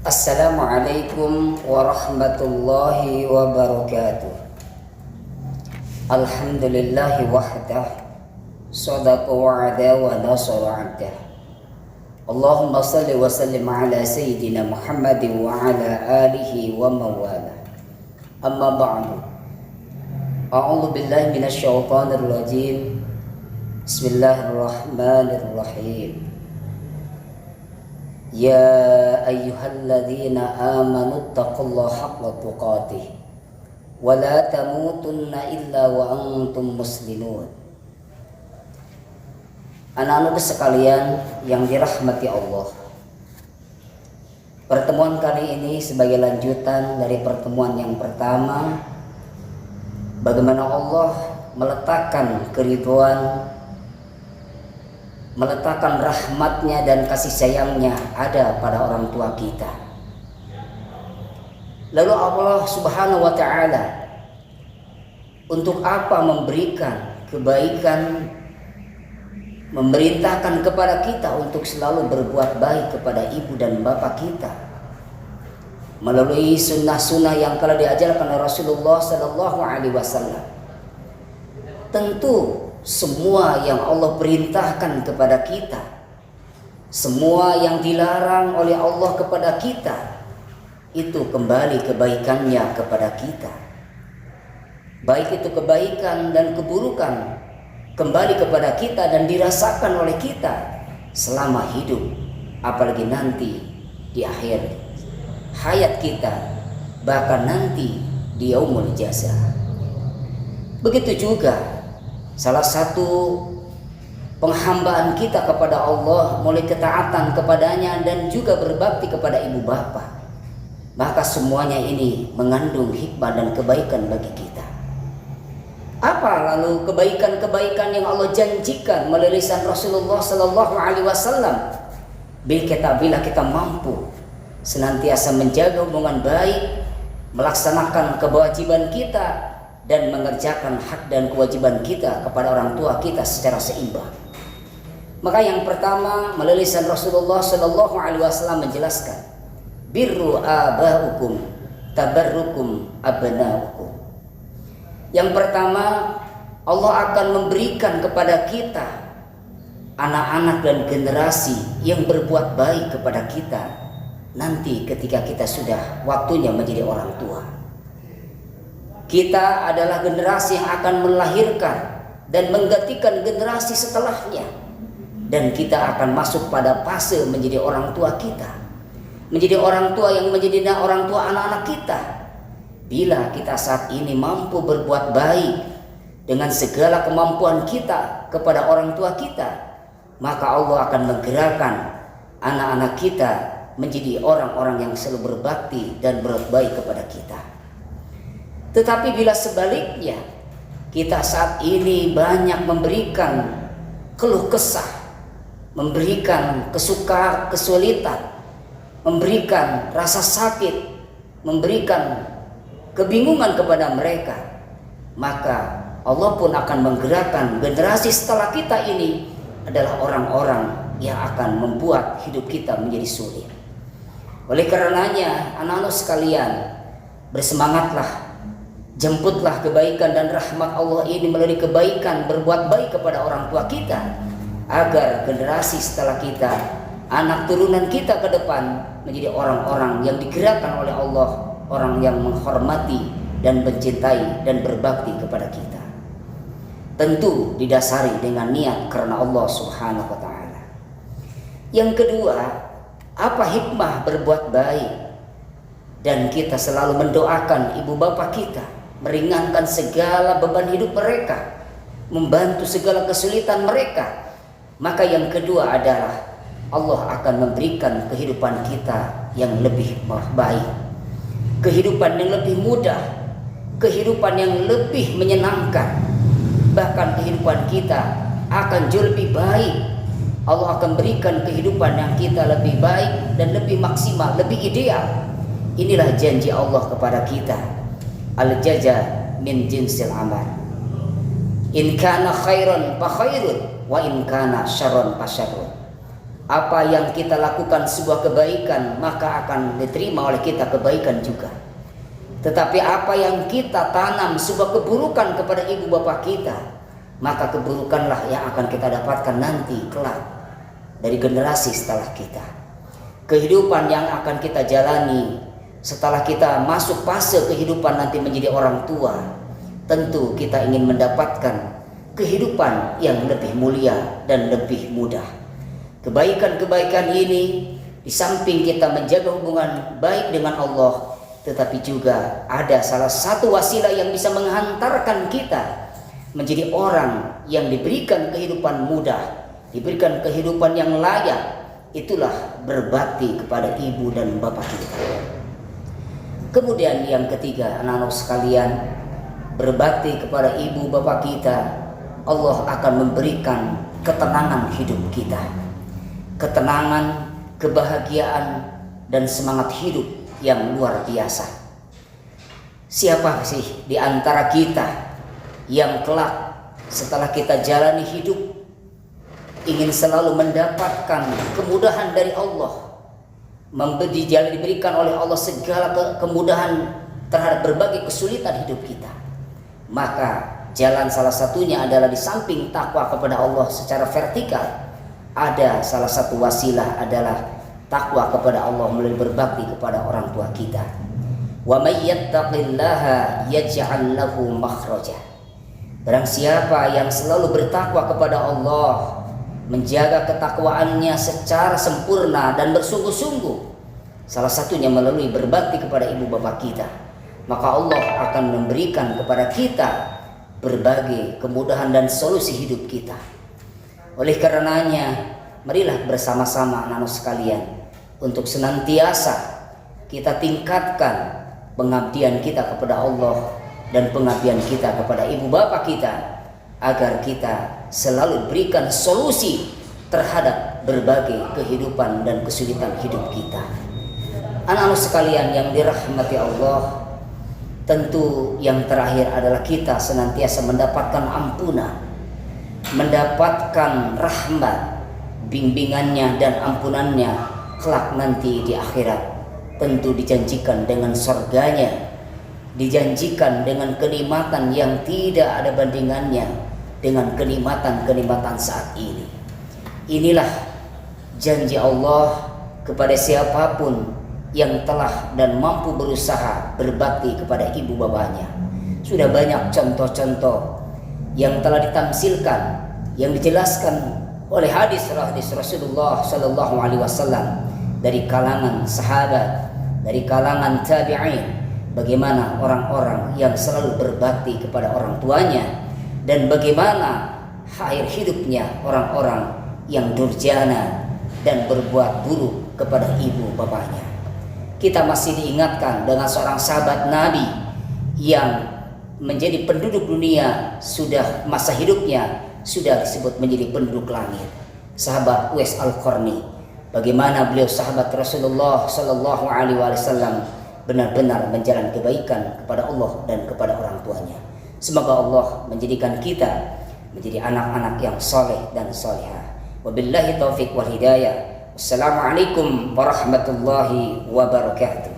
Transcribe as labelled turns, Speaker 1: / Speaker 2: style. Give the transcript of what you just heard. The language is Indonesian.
Speaker 1: Assalamualaikum warahmatullahi wabarakatuh. Alhamdulillahi wahdah, sadaqa wa'ada wa nasara 'abdah. Allahumma salli wa sallim ala sayyidina Muhammadin wa ala alihi wa mawala. Amma ba'du. A'udzu billahi minasy syaithanir rajim. Bismillahirrahmanirrahim. Ya ayyuhalladzina amanu taqullaha haqqa tuqatih wa la tamutunna illa wa antum muslimun. Anak-anak sekalian yang dirahmati Allah, pertemuan kali ini sebagai lanjutan dari pertemuan yang pertama, bagaimana Allah meletakkan keridhaan, meletakkan rahmatnya dan kasih sayangnya ada pada orang tua kita. Lalu Allah subhanahu wa ta'ala untuk apa memberikan kebaikan, memerintahkan kepada kita untuk selalu berbuat baik kepada ibu dan bapak kita melalui sunnah-sunnah yang telah diajarkan oleh Rasulullah Sallallahu Alaihi Wasallam. Tentu semua yang Allah perintahkan kepada kita, semua yang dilarang oleh Allah kepada kita, itu kembali kebaikannya kepada kita. Baik itu kebaikan dan keburukan kembali kepada kita dan dirasakan oleh kita selama hidup, apalagi nanti di akhir hayat kita, bahkan nanti di yaumul jaza. Begitu juga salah satu penghambaan kita kepada Allah, mulai ketaatan kepadanya dan juga berbakti kepada ibu bapa, maka semuanya ini mengandung hikmah dan kebaikan bagi kita. Apa lalu kebaikan-kebaikan yang Allah janjikan melalui lisan Rasulullah Sallallahu Alaihi Wasallam? Bila kita mampu senantiasa menjaga hubungan baik, melaksanakan kewajiban kita dan mengerjakan hak dan kewajiban kita kepada orang tua kita secara seimbang. Maka yang pertama melalui lisan Rasulullah Sallallahu Alaihi Wasallam menjelaskan, birru abaukum tabarrukum abnaukum. Yang pertama, Allah akan memberikan kepada kita anak-anak dan generasi yang berbuat baik kepada kita nanti ketika kita sudah waktunya menjadi orang tua. Kita adalah generasi yang akan melahirkan dan menggantikan generasi setelahnya, dan kita akan masuk pada fase menjadi orang tua kita, menjadi orang tua yang menjadi orang tua anak-anak kita. Bila kita saat ini mampu berbuat baik dengan segala kemampuan kita kepada orang tua kita, maka Allah akan menggerakkan anak-anak kita menjadi orang-orang yang selalu berbakti dan berbuat baik kepada kita. Tetapi bila sebaliknya kita saat ini banyak memberikan keluh kesah, memberikan kesulitan, memberikan rasa sakit, memberikan kebingungan kepada mereka, maka Allah pun akan menggerakkan generasi setelah kita ini adalah orang-orang yang akan membuat hidup kita menjadi sulit. Oleh karenanya, anak-anak sekalian, bersemangatlah, jemputlah kebaikan dan rahmat Allah ini melalui kebaikan berbuat baik kepada orang tua kita, agar generasi setelah kita, anak turunan kita ke depan menjadi orang-orang yang digerakkan oleh Allah, orang yang menghormati dan mencintai dan berbakti kepada kita. Tentu didasari dengan niat karena Allah Subhanahu wa ta'ala. Yang kedua, apa hikmah berbuat baik? Dan kita selalu mendoakan ibu bapak kita, meringankan segala beban hidup mereka, membantu segala kesulitan mereka. Maka yang kedua adalah Allah akan memberikan kehidupan kita yang lebih baik, kehidupan yang lebih mudah, kehidupan yang lebih menyenangkan. Bahkan kehidupan kita akan jauh lebih baik. Allah akan berikan kehidupan yang kita lebih baik dan lebih maksimal, lebih ideal. Inilah janji Allah kepada kita. Al-jaza min jinsil amal. In kana khairan fa khairun wa in kana syarran fa syarrun. Apa yang kita lakukan sebuah kebaikan, maka akan diterima oleh kita kebaikan juga. Tetapi apa yang kita tanam sebuah keburukan kepada ibu bapak kita, maka keburukanlah yang akan kita dapatkan nanti kelak dari generasi setelah kita. Kehidupan yang akan kita jalani setelah kita masuk fase kehidupan nanti menjadi orang tua, tentu kita ingin mendapatkan kehidupan yang lebih mulia dan lebih mudah. Kebaikan-kebaikan ini di samping kita menjaga hubungan baik dengan Allah, tetapi juga ada salah satu wasilah yang bisa menghantarkan kita menjadi orang yang diberikan kehidupan mudah, diberikan kehidupan yang layak. Itulah berbakti kepada ibu dan bapak kita. Kemudian yang ketiga, anak-anak sekalian, berbakti kepada ibu bapak kita, Allah akan memberikan ketenangan hidup kita. Ketenangan, kebahagiaan, dan semangat hidup yang luar biasa. Siapa sih di antara kita yang kelak setelah kita jalani hidup ingin selalu mendapatkan kemudahan dari Allah, diberikan oleh Allah segala kemudahan terhadap berbagai kesulitan hidup kita? Maka jalan salah satunya adalah di samping takwa kepada Allah secara vertikal, ada salah satu wasilah adalah takwa kepada Allah melalui berbakti kepada orang tua kita. Wa may yattaqillaha yaj'al lahu makhraja. Barang siapa yang selalu bertakwa kepada Allah, menjaga ketakwaannya secara sempurna dan bersungguh-sungguh, salah satunya melalui berbakti kepada ibu bapak kita, maka Allah akan memberikan kepada kita berbagai kemudahan dan solusi hidup kita. Oleh karenanya, marilah bersama-sama anak-anak sekalian untuk senantiasa kita tingkatkan pengabdian kita kepada Allah dan pengabdian kita kepada ibu bapak kita, agar kita selalu berikan solusi terhadap berbagai kehidupan dan kesulitan hidup kita. Anak-anak sekalian yang dirahmati Allah, tentu yang terakhir adalah kita senantiasa mendapatkan ampunan, mendapatkan rahmat, bimbingannya dan ampunannya kelak nanti di akhirat. Tentu dijanjikan dengan surganya, dijanjikan dengan kenikmatan yang tidak ada bandingannya dengan kenikmatan-kenikmatan saat ini. Inilah janji Allah kepada siapapun yang telah dan mampu berusaha berbakti kepada ibu bapaknya. Sudah banyak contoh-contoh yang telah ditamsilkan, yang dijelaskan oleh hadis Rasulullah Sallallahu Alaihi Wasallam dari kalangan sahabat, dari kalangan tabi'in, bagaimana orang-orang yang selalu berbakti kepada orang tuanya dan bagaimana akhir hidupnya orang-orang yang durjana dan berbuat buruk kepada ibu bapaknya. Kita masih diingatkan dengan seorang sahabat Nabi yang menjadi penduduk dunia, sudah masa hidupnya sudah disebut menjadi penduduk langit, sahabat Uwais Al-Qarni. Bagaimana beliau sahabat Rasulullah Sallallahu Alaihi Wasallam benar-benar menjalankan kebaikan kepada Allah dan kepada orang tuanya. Semoga Allah menjadikan kita menjadi anak-anak yang soleh dan solehah. Wabillahi taufiq wal hidayah. Wassalamualaikum warahmatullahi wabarakatuh.